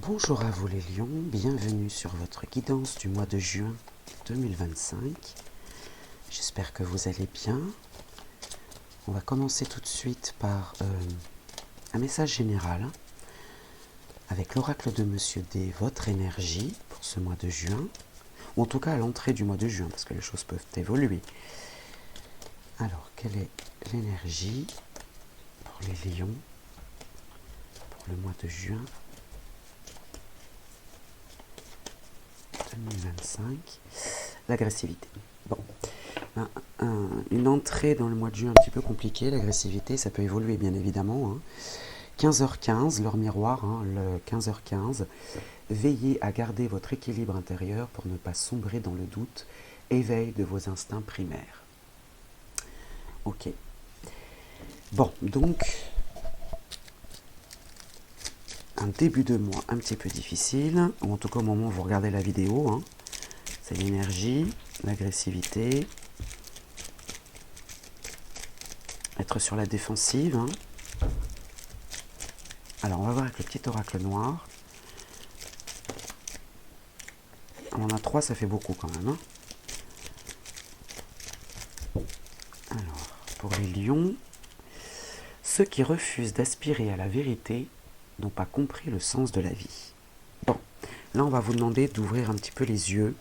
Bonjour à vous les lions, bienvenue sur votre guidance du mois de juin 2025. J'espère que vous allez bien. On va commencer tout de suite par un message général avec l'oracle de Monsieur D, votre énergie pour ce mois de juin, ou en tout cas à l'entrée du mois de juin, parce que les choses peuvent évoluer. Alors, quelle est l'énergie pour les lions pour le mois de juin 2025? L'agressivité. Bon, une entrée dans le mois de juin un petit peu compliquée, l'agressivité, ça peut évoluer bien évidemment. 15h15, l'heure miroir, le 15h15. Veillez à garder votre équilibre intérieur pour ne pas sombrer dans le doute. Éveil de vos instincts primaires. Ok. Bon, donc, un début de mois un petit peu difficile, ou en tout cas au moment où vous regardez la vidéo. C'est l'énergie, l'agressivité, être sur la défensive. Alors, on va voir avec le petit oracle noir. On en a 3, ça fait beaucoup quand même. Alors, pour les lions, ceux qui refusent d'aspirer à la vérité n'ont pas compris le sens de la vie. Bon, là on va vous demander d'ouvrir un petit peu les yeux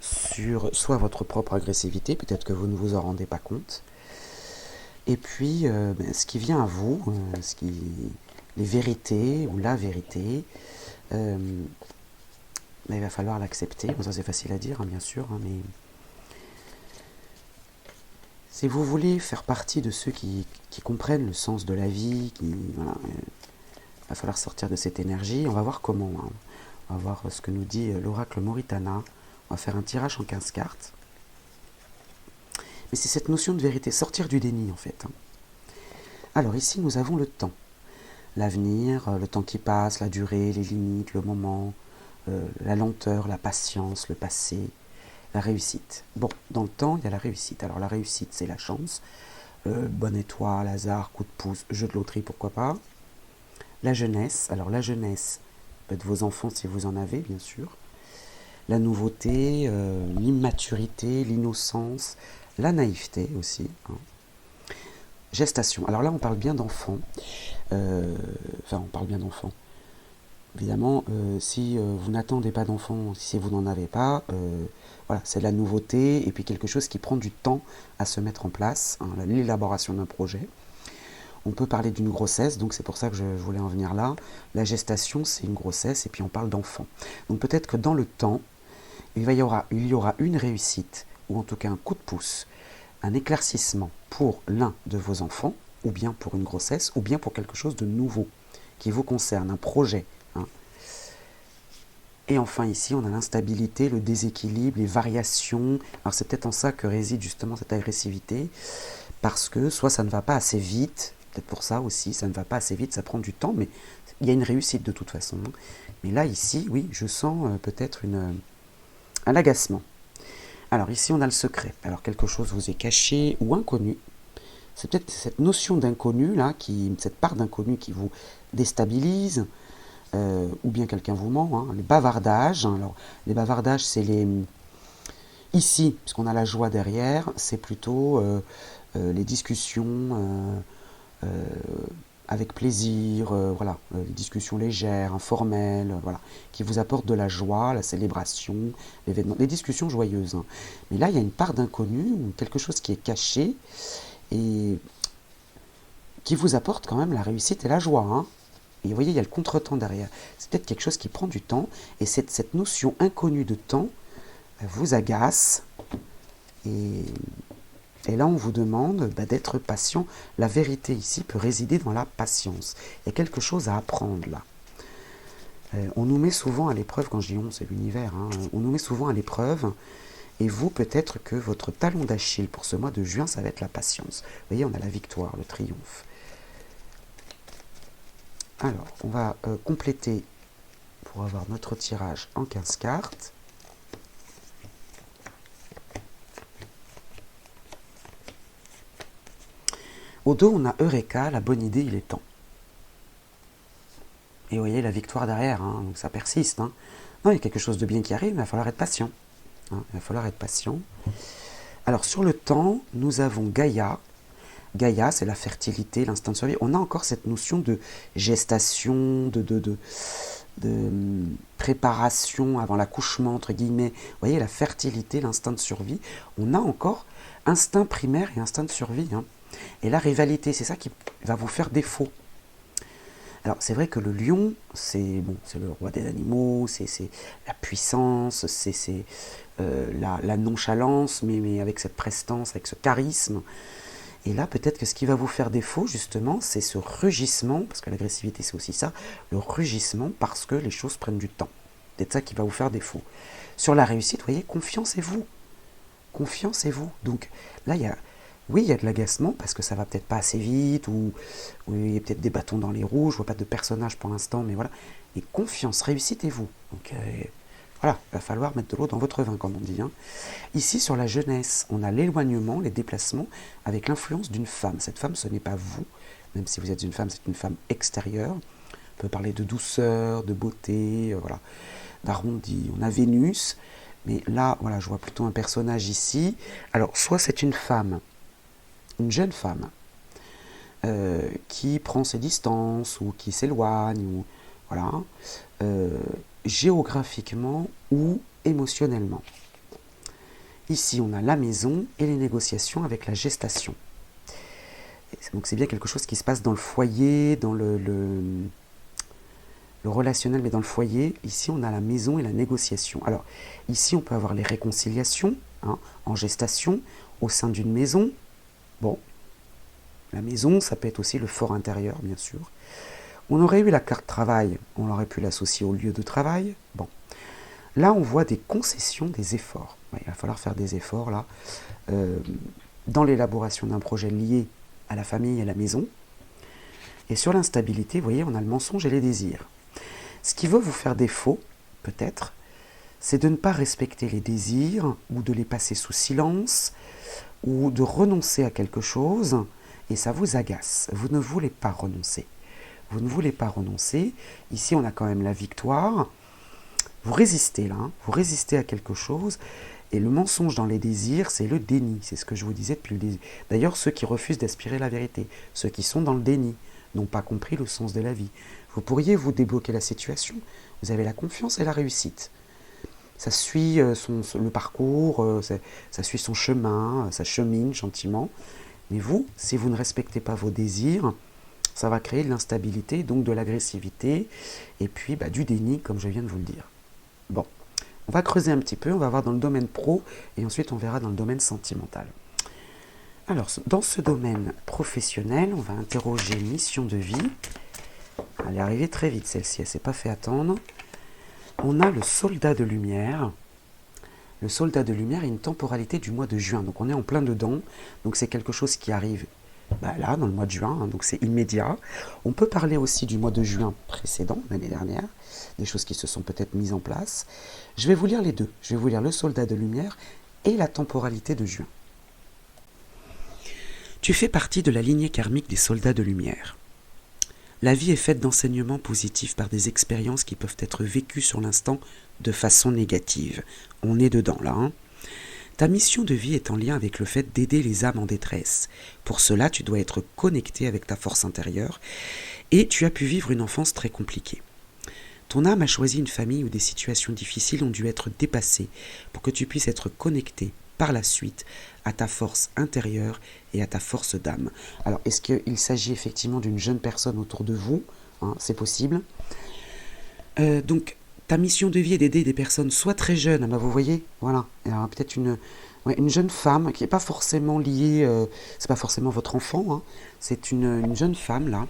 sur soit votre propre agressivité, peut-être que vous ne vous en rendez pas compte, et puis ce qui vient à vous, les vérités ou la vérité, mais il va falloir l'accepter. Bon, ça c'est facile à dire, bien sûr, mais si vous voulez faire partie de ceux qui comprennent le sens de la vie, il va falloir sortir de cette énergie. On va voir comment. On va voir ce que nous dit l'oracle Moritana. On va faire un tirage en 15 cartes. Mais c'est cette notion de vérité, sortir du déni en fait. Alors ici nous avons le temps. L'avenir, le temps qui passe, la durée, les limites, le moment, la lenteur, la patience, le passé, la réussite. Bon, dans le temps, il y a la réussite. Alors la réussite, c'est la chance. Bonne étoile, hasard, coup de pouce, jeu de loterie, pourquoi pas. La jeunesse. Alors la jeunesse peut être vos enfants si vous en avez, bien sûr. La nouveauté, l'immaturité, l'innocence, la naïveté aussi. Gestation. Alors là, on parle bien d'enfants. On parle bien d'enfants. Évidemment, si vous n'attendez pas d'enfants, si vous n'en avez pas, voilà, c'est la nouveauté et puis quelque chose qui prend du temps à se mettre en place, l'élaboration d'un projet. On peut parler d'une grossesse, donc c'est pour ça que je voulais en venir là. La gestation, c'est une grossesse et puis on parle d'enfant. Donc peut-être que dans le temps, il y aura une réussite, ou en tout cas un coup de pouce, un éclaircissement pour l'un de vos enfants, ou bien pour une grossesse, ou bien pour quelque chose de nouveau qui vous concerne, un projet. Et enfin ici, on a l'instabilité, le déséquilibre, les variations. Alors c'est peut-être en ça que réside justement cette agressivité, parce que soit ça ne va pas assez vite, peut-être pour ça aussi, ça ne va pas assez vite, ça prend du temps, mais il y a une réussite de toute façon. Mais là, ici, oui, je sens peut-être un agacement. Alors ici, on a le secret. Alors quelque chose vous est caché ou inconnu. C'est peut-être cette notion d'inconnu, là, cette part d'inconnu qui vous déstabilise, ou bien quelqu'un vous ment. Les bavardages. Alors, les bavardages, c'est les... Ici, puisqu'on a la joie derrière, c'est plutôt les discussions avec plaisir, voilà, les discussions légères, informelles, voilà, qui vous apportent de la joie, la célébration, l'événement, des discussions joyeuses. Mais là, il y a une part d'inconnu, quelque chose qui est caché et qui vous apporte quand même la réussite et la joie. Et vous voyez, il y a le contretemps derrière. C'est peut-être quelque chose qui prend du temps, et cette notion inconnue de temps vous agace, et là on vous demande d'être patient. La vérité ici peut résider dans la patience. Il y a quelque chose à apprendre là. On nous met souvent à l'épreuve, quand je dis on, c'est l'univers, on nous met souvent à l'épreuve, et vous, peut-être que votre talon d'Achille pour ce mois de juin, ça va être la patience. Vous voyez, on a la victoire, le triomphe. Alors, on va compléter pour avoir notre tirage en 15 cartes. Au dos, on a Eureka, la bonne idée, il est temps. Et vous voyez la victoire derrière, hein, donc ça persiste. Hein. Non, il y a quelque chose de bien qui arrive, mais il va falloir être patient. Hein, il va falloir être patient. Alors sur le temps, nous avons Gaïa. Gaïa, c'est la fertilité, l'instinct de survie. On a encore cette notion de gestation, de préparation avant l'accouchement, entre guillemets. Vous voyez, la fertilité, l'instinct de survie. On a encore instinct primaire et instinct de survie. Hein. Et la rivalité, c'est ça qui va vous faire défaut. Alors, c'est vrai que le lion, c'est bon, c'est le roi des animaux, c'est la puissance, c'est la nonchalance, mais avec cette prestance, avec ce charisme. Et là, peut-être que ce qui va vous faire défaut, justement, c'est ce rugissement, parce que l'agressivité, c'est aussi ça, le rugissement parce que les choses prennent du temps. C'est peut-être ça qui va vous faire défaut. Sur la réussite, vous voyez, confiance et vous. Confiance et vous. Donc là, oui, il y a de l'agacement, parce que ça va peut-être pas assez vite, ou il y a peut-être des bâtons dans les roues, je vois pas de personnage pour l'instant, mais voilà. Et confiance, réussite et vous. Donc voilà, il va falloir mettre de l'eau dans votre vin, comme on dit. Hein. Ici, sur la jeunesse, on a l'éloignement, les déplacements, avec l'influence d'une femme. Cette femme, ce n'est pas vous, même si vous êtes une femme, c'est une femme extérieure. On peut parler de douceur, de beauté, voilà, d'arrondi. On a Vénus, mais là, voilà, je vois plutôt un personnage ici. Alors, soit c'est une femme, une jeune femme, qui prend ses distances, ou qui s'éloigne, ou voilà, géographiquement ou émotionnellement. Ici, on a la maison et les négociations avec la gestation. Donc c'est bien quelque chose qui se passe dans le foyer, dans le relationnel, mais dans le foyer. Ici, on a la maison et la négociation. Alors, ici, on peut avoir les réconciliations, hein, en gestation, au sein d'une maison. Bon, la maison, ça peut être aussi le fort intérieur, bien sûr. On aurait eu la carte travail, on aurait pu l'associer au lieu de travail. Bon, là on voit des concessions, des efforts. Ouais, il va falloir faire des efforts là, dans l'élaboration d'un projet lié à la famille et à la maison. Et sur l'instabilité, vous voyez, on a le mensonge et les désirs. Ce qui veut vous faire défaut, peut-être, c'est de ne pas respecter les désirs, ou de les passer sous silence, ou de renoncer à quelque chose, et ça vous agace. Vous ne voulez pas renoncer. Vous ne voulez pas renoncer. Ici, on a quand même la victoire. Vous résistez là, hein. Vous résistez à quelque chose. Et le mensonge dans les désirs, c'est le déni. C'est ce que je vous disais depuis le début. D'ailleurs, ceux qui refusent d'aspirer la vérité, ceux qui sont dans le déni, n'ont pas compris le sens de la vie. Vous pourriez vous débloquer la situation. Vous avez la confiance et la réussite. Ça suit le parcours, ça suit son chemin, ça chemine gentiment. Mais vous, si vous ne respectez pas vos désirs, ça va créer de l'instabilité, donc de l'agressivité, et puis du déni, comme je viens de vous le dire. Bon, on va creuser un petit peu, on va voir dans le domaine pro, et ensuite on verra dans le domaine sentimental. Alors, dans ce domaine professionnel, on va interroger mission de vie. Elle est arrivée très vite, celle-ci, elle ne s'est pas fait attendre. On a le soldat de lumière. Le soldat de lumière a une temporalité du mois de juin, donc on est en plein dedans, donc c'est quelque chose qui arrive là, dans le mois de juin, hein, donc c'est immédiat. On peut parler aussi du mois de juin précédent, l'année dernière, des choses qui se sont peut-être mises en place. Je vais vous lire les deux. Je vais vous lire le soldat de lumière et la temporalité de juin. Tu fais partie de la lignée karmique des soldats de lumière. La vie est faite d'enseignements positifs par des expériences qui peuvent être vécues sur l'instant de façon négative. On est dedans là, hein. Ta mission de vie est en lien avec le fait d'aider les âmes en détresse. Pour cela, tu dois être connecté avec ta force intérieure et tu as pu vivre une enfance très compliquée. Ton âme a choisi une famille où des situations difficiles ont dû être dépassées pour que tu puisses être connecté par la suite à ta force intérieure et à ta force d'âme. Alors, est-ce qu'il s'agit effectivement d'une jeune personne autour de vous, hein, c'est possible. Donc, ta mission de vie est d'aider des personnes soit très jeunes, vous voyez, voilà, alors, peut-être une jeune femme qui n'est pas forcément liée, c'est pas forcément votre enfant, hein, c'est une jeune femme là,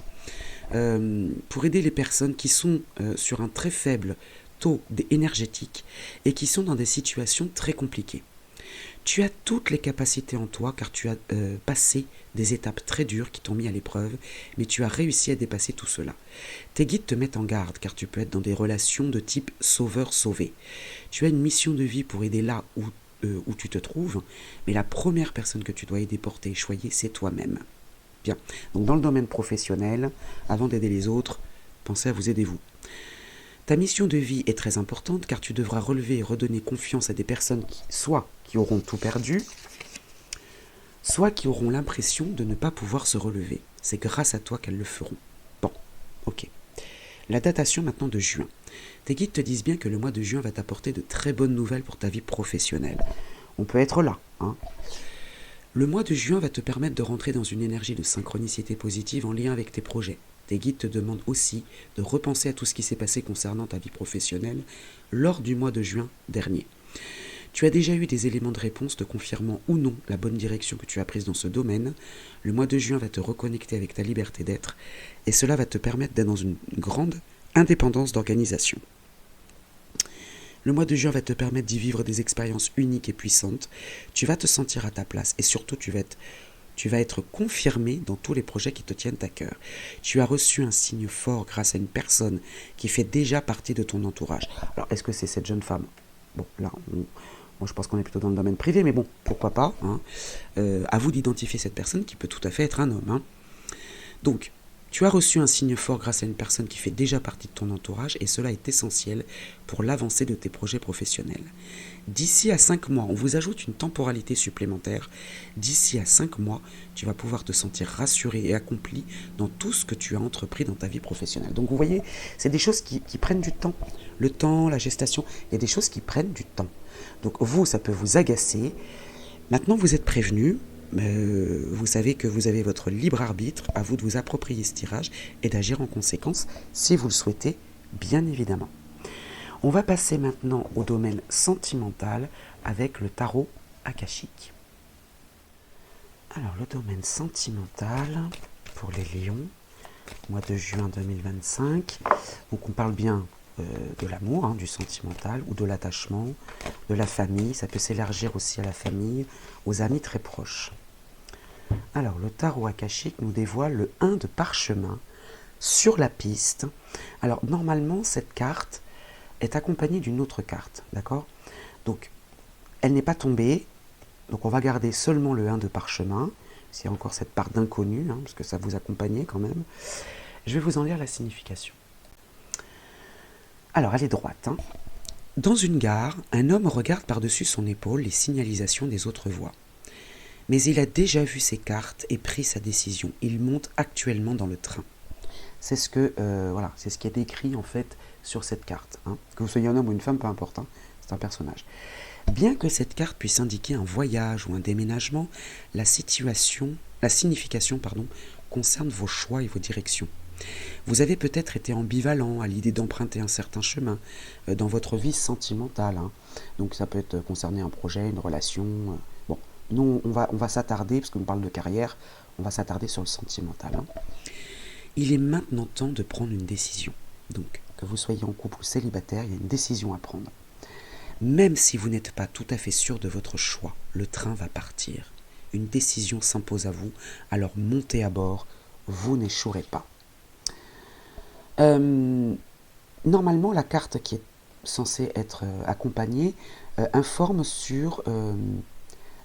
pour aider les personnes qui sont sur un très faible taux énergétique et qui sont dans des situations très compliquées. Tu as toutes les capacités en toi car tu as passé des étapes très dures qui t'ont mis à l'épreuve, mais tu as réussi à dépasser tout cela. Tes guides te mettent en garde car tu peux être dans des relations de type sauveur-sauvé. Tu as une mission de vie pour aider là où tu te trouves, mais la première personne que tu dois aider, porter et choyer, c'est toi-même. Bien, donc dans le domaine professionnel, avant d'aider les autres, pensez à vous aider vous. Ta mission de vie est très importante car tu devras relever et redonner confiance à des personnes soit qui auront tout perdu, soit qui auront l'impression de ne pas pouvoir se relever. C'est grâce à toi qu'elles le feront. Bon, ok. La datation maintenant de juin. Tes guides te disent bien que le mois de juin va t'apporter de très bonnes nouvelles pour ta vie professionnelle. On peut être là, hein. Le mois de juin va te permettre de rentrer dans une énergie de synchronicité positive en lien avec tes projets. Tes guides te demandent aussi de repenser à tout ce qui s'est passé concernant ta vie professionnelle lors du mois de juin dernier. Tu as déjà eu des éléments de réponse te confirmant ou non la bonne direction que tu as prise dans ce domaine. Le mois de juin va te reconnecter avec ta liberté d'être et cela va te permettre d'être dans une grande indépendance d'organisation. Le mois de juin va te permettre d'y vivre des expériences uniques et puissantes. Tu vas te sentir à ta place et surtout tu vas être confirmé dans tous les projets qui te tiennent à cœur. Tu as reçu un signe fort grâce à une personne qui fait déjà partie de ton entourage. Alors, est-ce que c'est cette jeune femme? Bon, là, moi je pense qu'on est plutôt dans le domaine privé, mais bon, pourquoi pas, hein. À vous d'identifier cette personne qui peut tout à fait être un homme, hein. Donc, tu as reçu un signe fort grâce à une personne qui fait déjà partie de ton entourage et cela est essentiel pour l'avancée de tes projets professionnels. D'ici à 5 mois, on vous ajoute une temporalité supplémentaire. D'ici à 5 mois, tu vas pouvoir te sentir rassuré et accompli dans tout ce que tu as entrepris dans ta vie professionnelle. Donc vous voyez, c'est des choses qui prennent du temps. Le temps, la gestation, il y a des choses qui prennent du temps. Donc vous, ça peut vous agacer. Maintenant, vous êtes prévenus. Vous savez que vous avez votre libre arbitre, à vous de vous approprier ce tirage et d'agir en conséquence si vous le souhaitez, bien évidemment. On va passer maintenant au domaine sentimental avec le tarot akashique. Alors le domaine sentimental pour les lions, mois de juin 2025, donc on parle bien de l'amour, hein, du sentimental ou de l'attachement, de la famille, ça peut s'élargir aussi à la famille, aux amis très proches. Alors, le tarot akashique nous dévoile le 1 de parchemin sur la piste. Alors, normalement, cette carte est accompagnée d'une autre carte, d'accord? Donc, elle n'est pas tombée, donc on va garder seulement le 1 de parchemin, s'il y a encore cette part d'inconnu, hein, parce que ça vous accompagnait quand même. Je vais vous en lire la signification. Alors, elle est droite, hein. Dans une gare, un homme regarde par-dessus son épaule les signalisations des autres voies. Mais il a déjà vu ses cartes et pris sa décision. Il monte actuellement dans le train. C'est ce qui est décrit en fait sur cette carte, hein. Que vous soyez un homme ou une femme, peu importe, hein, c'est un personnage. Bien que cette carte puisse indiquer un voyage ou un déménagement, la signification, concerne vos choix et vos directions. Vous avez peut-être été ambivalent à l'idée d'emprunter un certain chemin dans votre vie sentimentale, hein. Donc ça peut être concerner un projet, une relation. Bon, nous on va s'attarder, parce qu'on parle de carrière, on va s'attarder sur le sentimental, hein. Il est maintenant temps de prendre une décision. Donc, que vous soyez en couple ou célibataire, il y a une décision à prendre. Même si vous n'êtes pas tout à fait sûr de votre choix, le train va partir. Une décision s'impose à vous, alors montez à bord, vous n'échouerez pas. Normalement, la carte qui est censée être accompagnée informe sur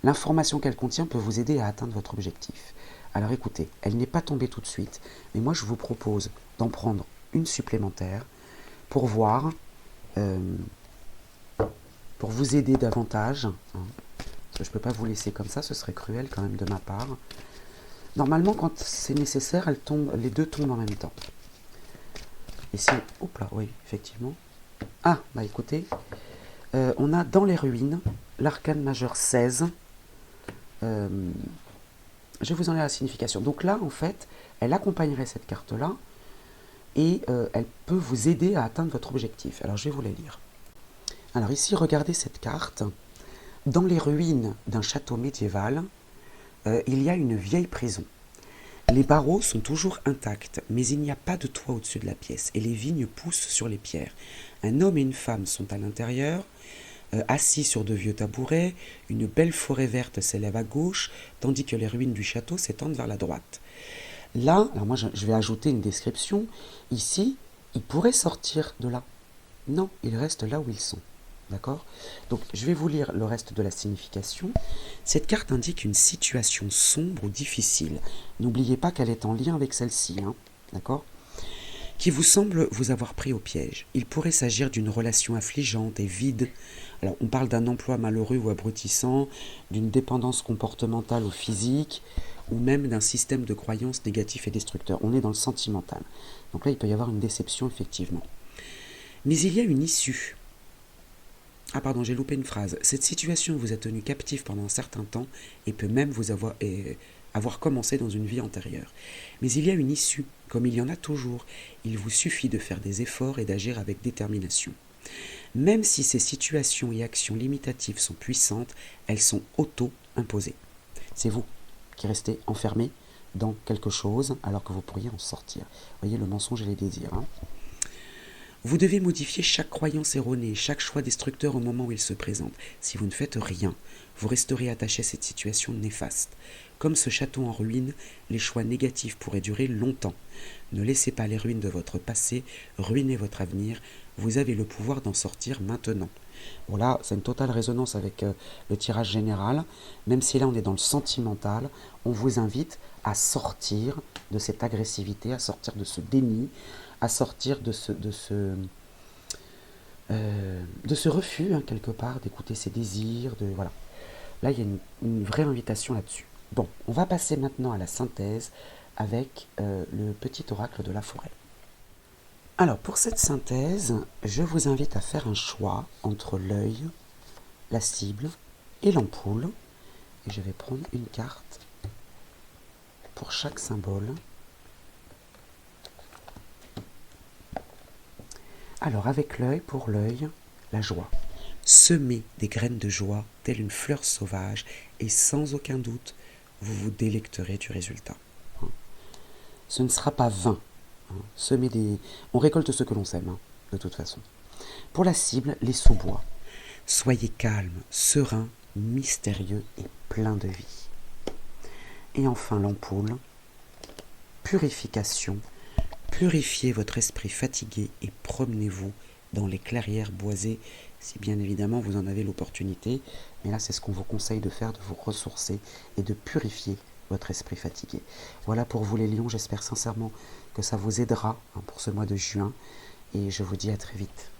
l'information qu'elle contient peut vous aider à atteindre votre objectif. Alors écoutez, elle n'est pas tombée tout de suite, mais moi je vous propose d'en prendre une supplémentaire pour voir, pour vous aider davantage, hein, parce que je ne peux pas vous laisser comme ça, ce serait cruel quand même de ma part. Normalement, quand c'est nécessaire, les deux tombent en même temps. Et si, hop là, oui, effectivement. Ah, bah écoutez, on a dans les ruines l'arcane majeur 16. Je vais vous en lire la signification. Donc là, en fait, elle accompagnerait cette carte-là et elle peut vous aider à atteindre votre objectif. Alors, je vais vous la lire. Alors ici, regardez cette carte. Dans les ruines d'un château médiéval, il y a une vieille prison. Les barreaux sont toujours intacts, mais il n'y a pas de toit au-dessus de la pièce et les vignes poussent sur les pierres. Un homme et une femme sont à l'intérieur, assis sur de vieux tabourets. Une belle forêt verte s'élève à gauche, tandis que les ruines du château s'étendent vers la droite. Là, alors moi je vais ajouter une description. Ici, ils pourraient sortir de là. Non, ils restent là où ils sont. D'accord? Donc, je vais vous lire le reste de la signification. Cette carte indique une situation sombre ou difficile. N'oubliez pas qu'elle est en lien avec celle-ci, hein, d'accord? qui vous semble vous avoir pris au piège. Il pourrait s'agir d'une relation affligeante et vide. Alors, on parle d'un emploi malheureux ou abrutissant, d'une dépendance comportementale ou physique, ou même d'un système de croyances négatif et destructeur. On est dans le sentimental. Donc là, il peut y avoir une déception, effectivement. Mais il y a une issue. Ah pardon, j'ai loupé une phrase. Cette situation vous a tenu captif pendant un certain temps et peut même vous avoir commencé dans une vie antérieure. Mais il y a une issue, comme il y en a toujours. Il vous suffit de faire des efforts et d'agir avec détermination. Même si ces situations et actions limitatives sont puissantes, elles sont auto-imposées. C'est vous qui restez enfermé dans quelque chose alors que vous pourriez en sortir. Vous voyez le mensonge et les désirs. Vous devez modifier chaque croyance erronée, chaque choix destructeur au moment où il se présente. Si vous ne faites rien, vous resterez attaché à cette situation néfaste. Comme ce château en ruine, les choix négatifs pourraient durer longtemps. Ne laissez pas les ruines de votre passé ruiner votre avenir. Vous avez le pouvoir d'en sortir maintenant. Voilà, c'est une totale résonance avec le tirage général. Même si là on est dans le sentimental, on vous invite à sortir de cette agressivité, à sortir de ce déni, à sortir de ce refus, quelque part, d'écouter ses désirs. Voilà. Là, il y a une vraie invitation là-dessus. Bon, on va passer maintenant à la synthèse avec le petit oracle de la forêt. Alors, pour cette synthèse, je vous invite à faire un choix entre l'œil, la cible et l'ampoule. Et je vais prendre une carte pour chaque symbole. Alors, avec l'œil, pour l'œil, la joie. Semez des graines de joie, telle une fleur sauvage, et sans aucun doute, vous vous délecterez du résultat. Ce ne sera pas vain. On récolte ce que l'on sème, de toute façon. Pour la cible, les sous-bois. Soyez calme, serein, mystérieux et plein de vie. Et enfin, l'ampoule. Purification. Purifiez votre esprit fatigué et promenez-vous dans les clairières boisées, si bien évidemment vous en avez l'opportunité. Mais là, c'est ce qu'on vous conseille de faire, de vous ressourcer et de purifier votre esprit fatigué. Voilà pour vous les lions, j'espère sincèrement que ça vous aidera pour ce mois de juin et je vous dis à très vite.